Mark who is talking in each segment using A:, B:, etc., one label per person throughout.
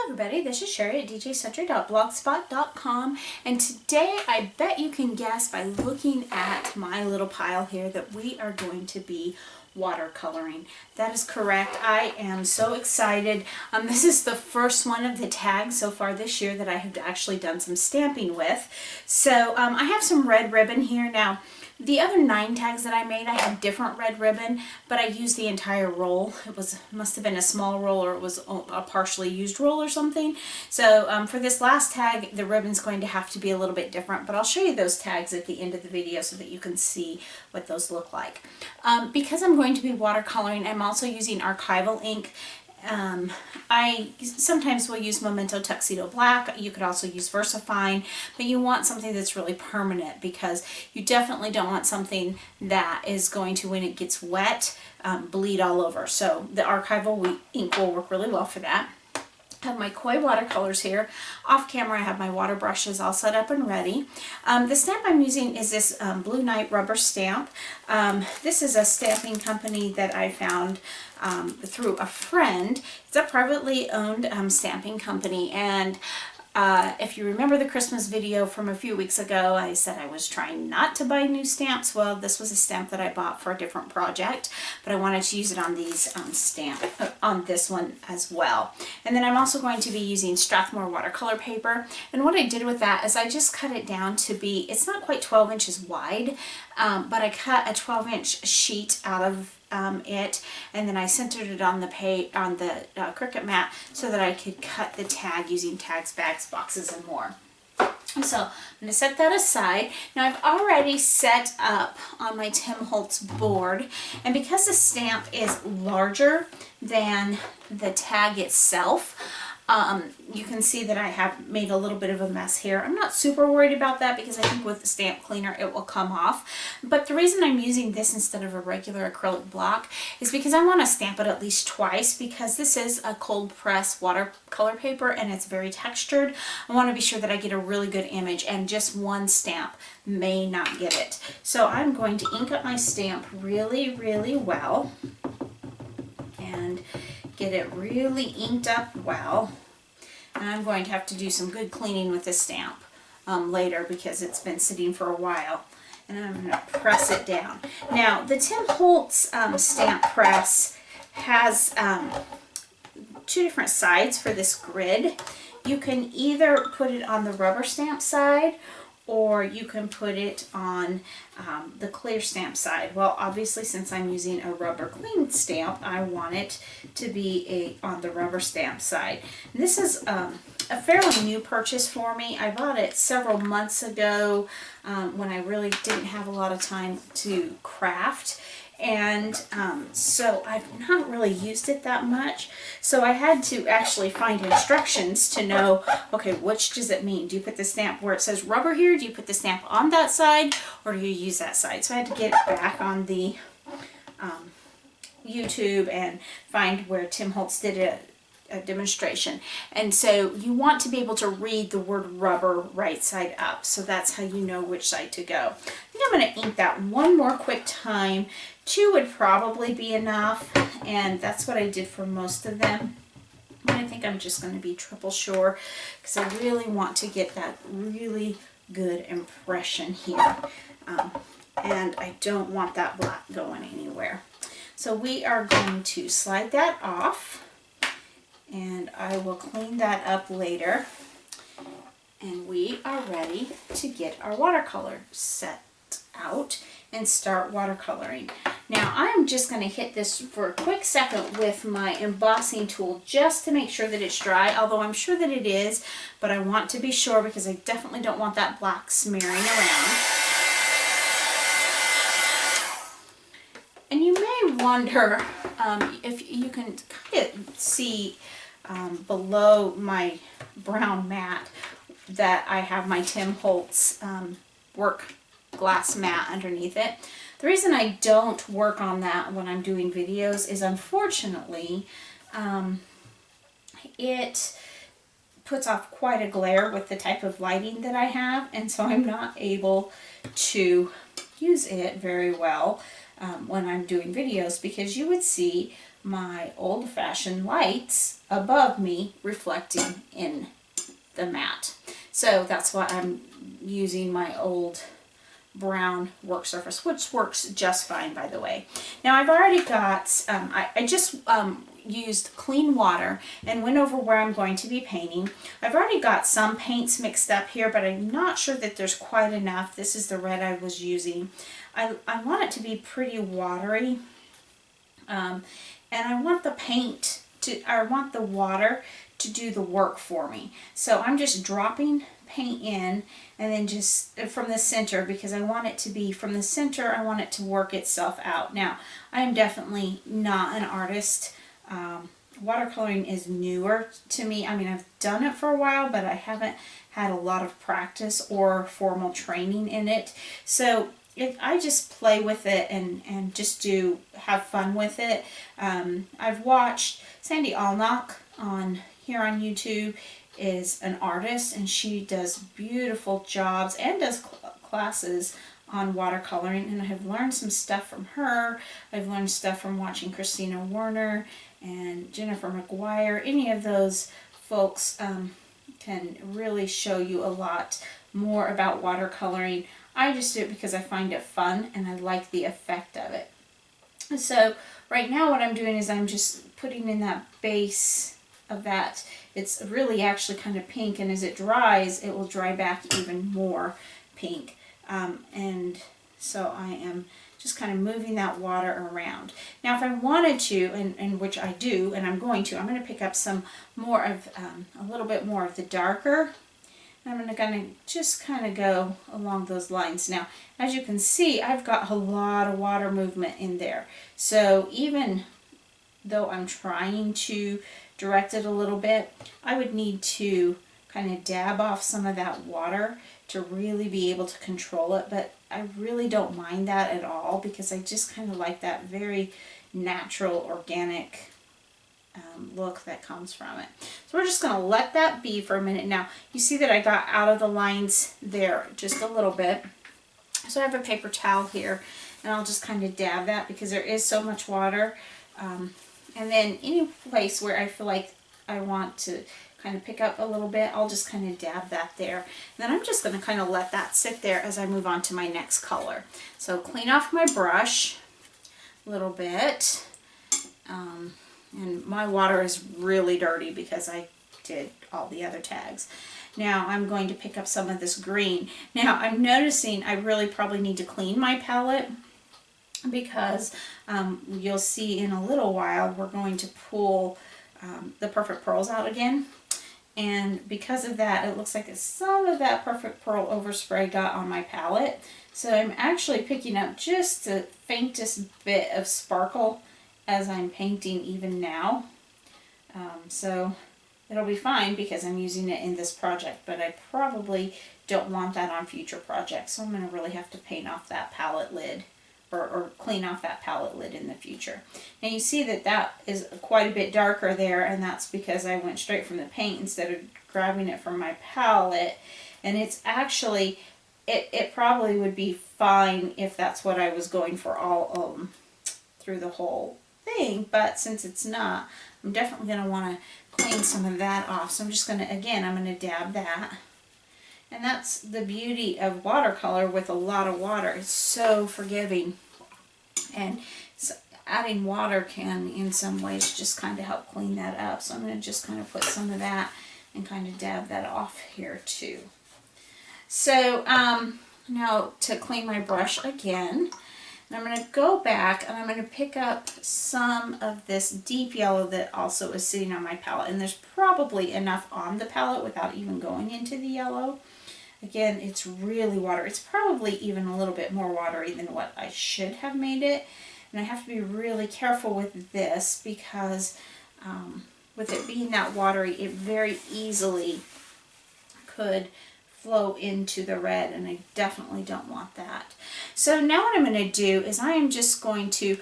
A: Everybody, this is Cheri at djcentry.blogspot.com, and today I bet you can guess by looking at my little pile here that we are going to be watercoloring. That is correct. I am so excited. This is the first one of the tags so far this year that I have actually done some stamping with. So I have some red ribbon here. Now, the other 9 tags that I made, I had different red ribbon, but I used the entire roll. It must have been a small roll, or it was a partially used roll or something. So for this last tag, the ribbon's going to have to be a little bit different, but I'll show you those tags at the end of the video so that you can see what those look like. Because I'm going to be watercoloring, I'm also using archival ink. I sometimes will use Memento Tuxedo Black. You could also use VersaFine, but you want something that's really permanent because you definitely don't want something that is going to, when it gets wet, bleed all over. So the archival ink will work really well for that. I have my koi watercolors here. Off camera I have my water brushes all set up and ready. The stamp I'm using is this Blue Night rubber stamp. This is a stamping company that I found through a friend. It's a privately owned stamping company, and if you remember the Christmas video from a few weeks ago, I said I was trying not to buy new stamps. Well, this was a stamp that I bought for a different project, but I wanted to use it on these on this one as well. And then I'm also going to be using Strathmore watercolor paper, and what I did with that is I just cut it down to be, it's not quite 12 inches wide, but I cut a 12-inch sheet out of it, and then I centered it on the Cricut mat so that I could cut the tag using tags, bags, boxes, and more. So I'm going to set that aside. Now I've already set up on my Tim Holtz board, and because the stamp is larger than the tag itself, you can see that I have made a little bit of a mess here. I'm not super worried about that because I think with the stamp cleaner it will come off. But the reason I'm using this instead of a regular acrylic block is because I want to stamp it at least twice, because this is a cold press watercolor paper and it's very textured. I want to be sure that I get a really good image, and just one stamp may not get it. So I'm going to ink up my stamp really, really well and get it really inked up well. And I'm going to have to do some good cleaning with this stamp later because it's been sitting for a while. And I'm going to press it down. Now, the Tim Holtz stamp press has 2 different sides for this grid. You can either put it on the rubber stamp side, or you can put it on the clear stamp side. Well, obviously, since I'm using a rubber clean stamp, I want it to be on the rubber stamp side. And this is a fairly new purchase for me. I bought it several months ago when I really didn't have a lot of time to craft. And so I've not really used it that much. So I had to actually find instructions to know, okay, which does it mean? Do you put the stamp where it says rubber here? Do you put the stamp on that side? Or do you use that side? So I had to get back on the YouTube and find where Tim Holtz did a demonstration. And so you want to be able to read the word rubber right side up. So that's how you know which side to go. I think I'm going to ink that one more quick time. 2 would probably be enough, and that's what I did for most of them. But I think I'm just going to be triple sure because I really want to get that really good impression here. And I don't want that black going anywhere. So we are going to slide that off, and I will clean that up later. And we are ready to get our watercolor set out and start watercoloring. Now I'm just going to hit this for a quick second with my embossing tool just to make sure that it's dry, although I'm sure that it is, but I want to be sure because I definitely don't want that black smearing around. And you may wonder if you can kind of see below my brown mat that I have my Tim Holtz work glass mat underneath it. The reason I don't work on that when I'm doing videos is, unfortunately, it puts off quite a glare with the type of lighting that I have, and so I'm not able to use it very well when I'm doing videos, because you would see my old-fashioned lights above me reflecting in the mat. So that's why I'm using my old brown work surface, which works just fine, by the way. Now I've already got, I just used clean water and went over where I'm going to be painting. I've already got some paints mixed up here, but I'm not sure that there's quite enough. This is the red I was using. I want it to be pretty watery, and I want the paint to, I want the water to do the work for me. So I'm just dropping paint in, and then just from the center, because I want it to be from the center, I want it to work itself out. Now, I am definitely not an artist. Watercoloring is newer to me. I mean, I've done it for a while, but I haven't had a lot of practice or formal training in it. So I just play with it and just have fun with it. I've watched Sandy Allnock here on YouTube, is an artist, and she does beautiful jobs and does classes on watercoloring, and I have learned some stuff from her. I've learned stuff from watching Christina Werner and Jennifer McGuire. Any of those folks can really show you a lot more about watercoloring. I just do it because I find it fun and I like the effect of it. So right now what I'm doing is I'm just putting in that base of that. It's really actually kind of pink, and as it dries, it will dry back even more pink. And so I am just kind of moving that water around. Now if I wanted to, and which I do, and I'm going to pick up some more of, a little bit more of the darker. I'm going to just kind of go along those lines. Now, as you can see, I've got a lot of water movement in there. So even though I'm trying to direct it a little bit, I would need to kind of dab off some of that water to really be able to control it. But I really don't mind that at all, because I just kind of like that very natural, organic look that comes from it. So we're just going to let that be for a minute. Now you see that I got out of the lines there just a little bit, so I have a paper towel here, and I'll just kind of dab that because there is so much water. And then any place where I feel like I want to kind of pick up a little bit, I'll just kind of dab that there. And then I'm just going to kind of let that sit there as I move on to my next color. So clean off my brush a little bit. And my water is really dirty because I did all the other tags. Now I'm going to pick up some of this green. Now I'm noticing I really probably need to clean my palette, because you'll see in a little while we're going to pull the Perfect Pearls out again. And because of that, it looks like some of that Perfect Pearl overspray got on my palette. So I'm actually picking up just the faintest bit of sparkle as I'm painting even now. So it'll be fine because I'm using it in this project, but I probably don't want that on future projects. So I'm going to really have to paint off that palette lid, or clean off that palette lid in the future. Now you see that that is quite a bit darker there, and that's because I went straight from the paint instead of grabbing it from my palette. And it's actually, it probably would be fine if that's what I was going for all through the whole thing, but since it's not, I'm definitely going to want to clean some of that off. So I'm just going to, again, I'm going to dab that. And that's the beauty of watercolor with a lot of water. It's so forgiving. And so adding water can, in some ways, just kind of help clean that up. So I'm going to just kind of put some of that and kind of dab that off here too. So now to clean my brush again, and I'm going to go back and I'm going to pick up some of this deep yellow that also is sitting on my palette. And there's probably enough on the palette without even going into the yellow. Again, it's really water. It's probably even a little bit more watery than what I should have made it. And I have to be really careful with this because with it being that watery, it very easily could flow into the red, and I definitely don't want that. So now what I'm going to do is I am just going to,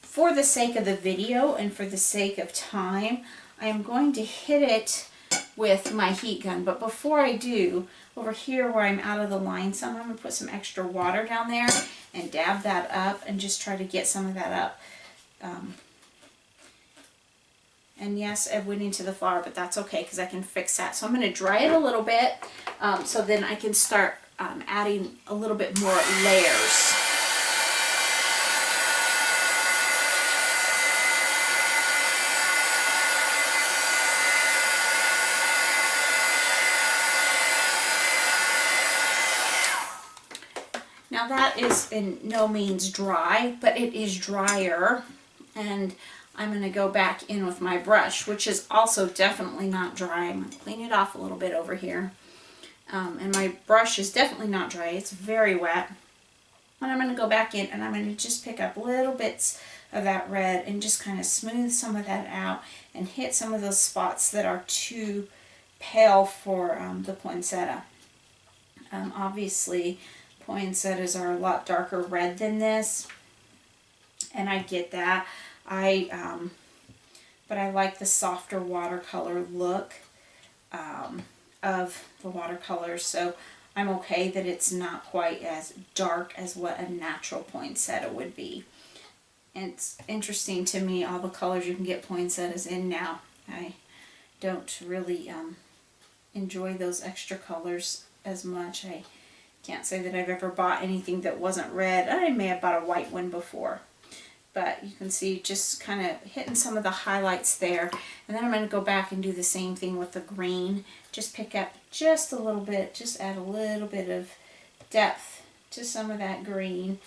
A: for the sake of the video and for the sake of time, I am going to hit it with my heat gun. But before I do, over here where I'm out of the line some, I'm going to put some extra water down there and dab that up and just try to get some of that up. And yes, it went into the flour, but that's okay because I can fix that. So I'm going to dry it a little bit so then I can start adding a little bit more layers. Now that is in no means dry, but it is drier, and I'm going to go back in with my brush, which is also definitely not dry. I'm going to clean it off a little bit over here. And my brush is definitely not dry. It's very wet. And I'm going to go back in and I'm going to just pick up little bits of that red and just kind of smooth some of that out and hit some of those spots that are too pale for the poinsettia. Obviously, poinsettias are a lot darker red than this, and I get that. But I like the softer watercolor look of the watercolors, so I'm okay that it's not quite as dark as what a natural poinsettia would be. And it's interesting to me all the colors you can get poinsettias in now. I don't really enjoy those extra colors as much. I can't say that I've ever bought anything that wasn't red. I may have bought a white one before. But you can see just kind of hitting some of the highlights there. And then I'm going to go back and do the same thing with the green. Just pick up just a little bit, just add a little bit of depth to some of that green.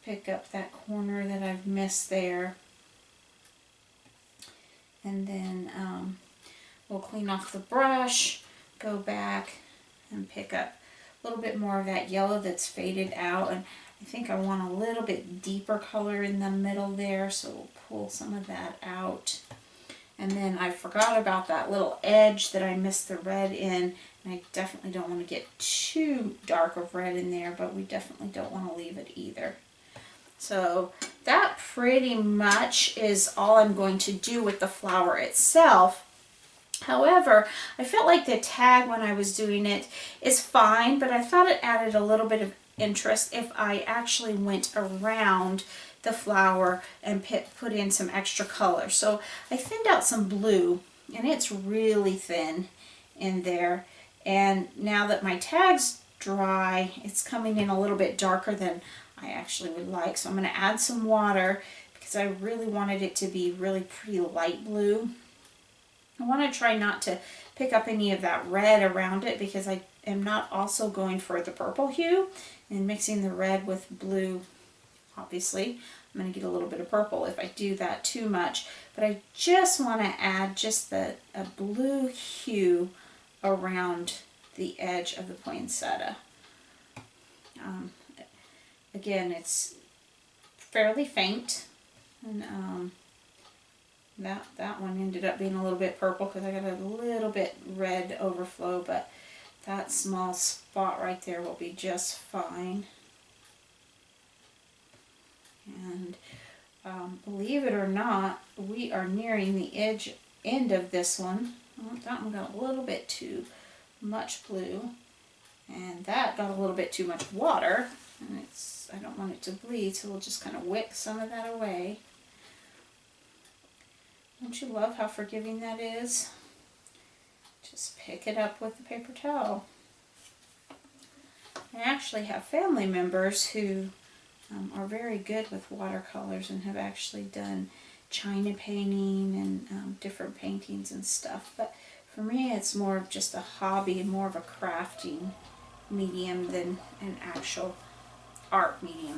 A: Pick up that corner that I've missed there. And then we'll clean off the brush, go back and pick up a little bit more of that yellow that's faded out. And I think I want a little bit deeper color in the middle there, so we'll pull some of that out. And then I forgot about that little edge that I missed the red in, and I definitely don't want to get too dark of red in there, but we definitely don't want to leave it either. So that pretty much is all I'm going to do with the flower itself. However, I felt like the tag when I was doing it is fine, but I thought it added a little bit of interest if I actually went around the flower and put in some extra color. So I thinned out some blue, and it's really thin in there. And now that my tag's dry, it's coming in a little bit darker than I actually would like. So I'm going to add some water because I really wanted it to be really pretty light blue. I want to try not to pick up any of that red around it because I am not also going for the purple hue and mixing the red with blue. Obviously, I'm going to get a little bit of purple if I do that too much, but I just want to add just a blue hue around the edge of the poinsettia. Again, it's fairly faint, and that one ended up being a little bit purple because I got a little bit red overflow, but that small spot right there will be just fine. And believe it or not, we are nearing the end of this one. Oh, that one got a little bit too much blue, and that got a little bit too much water, and I don't want it to bleed, so we'll just kind of wick some of that away. Don't you love how forgiving that is? Just pick it up with the paper towel. I actually have family members who are very good with watercolors and have actually done china painting and different paintings and stuff. But for me, it's more of just a hobby and more of a crafting medium than an actual art medium.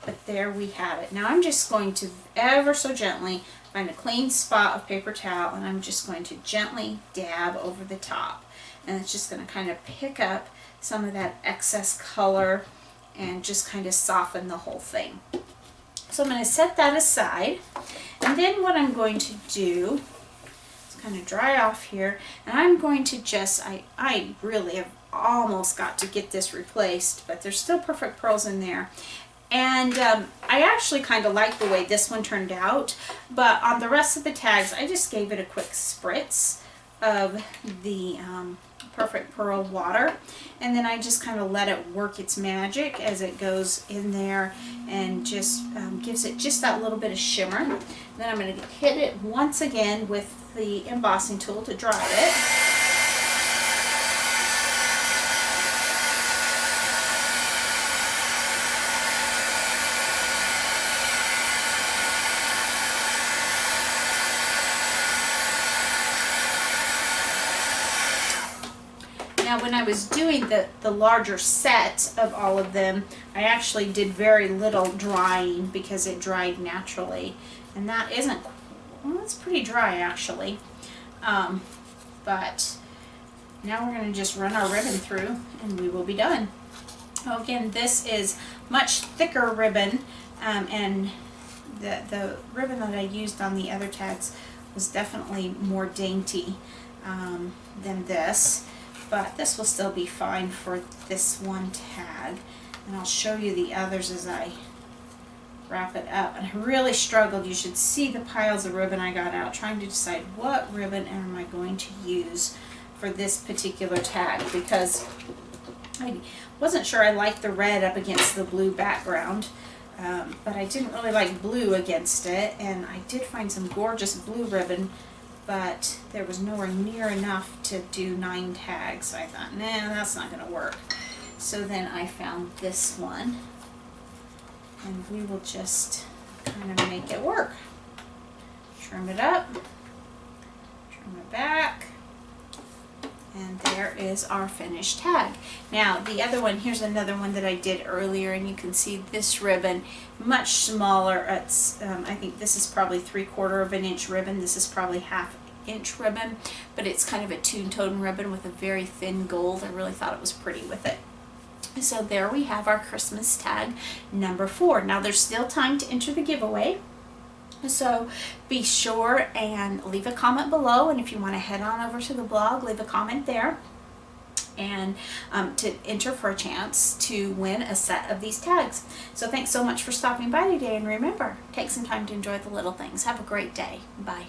A: But there we have it. Now I'm just going to ever so gently find a clean spot of paper towel, and I'm just going to gently dab over the top. And it's just going to kind of pick up some of that excess color and just kind of soften the whole thing. So I'm going to set that aside, and then what I'm going to do is kind of dry off here, and I'm going to just, I really have almost got to get this replaced, but there's still perfect pearls in there. And I actually kind of like the way this one turned out, but on the rest of the tags I just gave it a quick spritz of the Perfect Pearl water, and then I just kind of let it work its magic as it goes in there and just gives it just that little bit of shimmer. Then I'm going to hit it once again with the embossing tool to dry it. Now when I was doing the larger set of all of them, I actually did very little drying because it dried naturally. And that isn't, well, it's pretty dry actually. But now we're going to just run our ribbon through and we will be done. Again, this is much thicker ribbon, and the ribbon that I used on the other tags was definitely more dainty than this. But this will still be fine for this one tag, and I'll show you the others as I wrap it up. And I really struggled. You should see the piles of ribbon I got out trying to decide what ribbon am I going to use for this particular tag, because I wasn't sure I liked the red up against the blue background, but I didn't really like blue against it, and I did find some gorgeous blue ribbon, but there was nowhere near enough to do 9 tags. So I thought, nah, that's not going to work. So then I found this one, and we will just kind of make it work. Trim it up, trim it back, and there is our finished tag. Now the other one, here's another one that I did earlier, and you can see this ribbon much smaller. It's I think this is probably 3/4 of an inch ribbon. This is probably 1/2 inch ribbon, but it's kind of a two-tone ribbon with a very thin gold. I really thought it was pretty with it. So there we have our Christmas tag number 4. Now there's still time to enter the giveaway, so be sure and leave a comment below, and if you want to head on over to the blog, leave a comment there, and to enter for a chance to win a set of these tags. So thanks so much for stopping by today, and remember, take some time to enjoy the little things. Have a great day. Bye.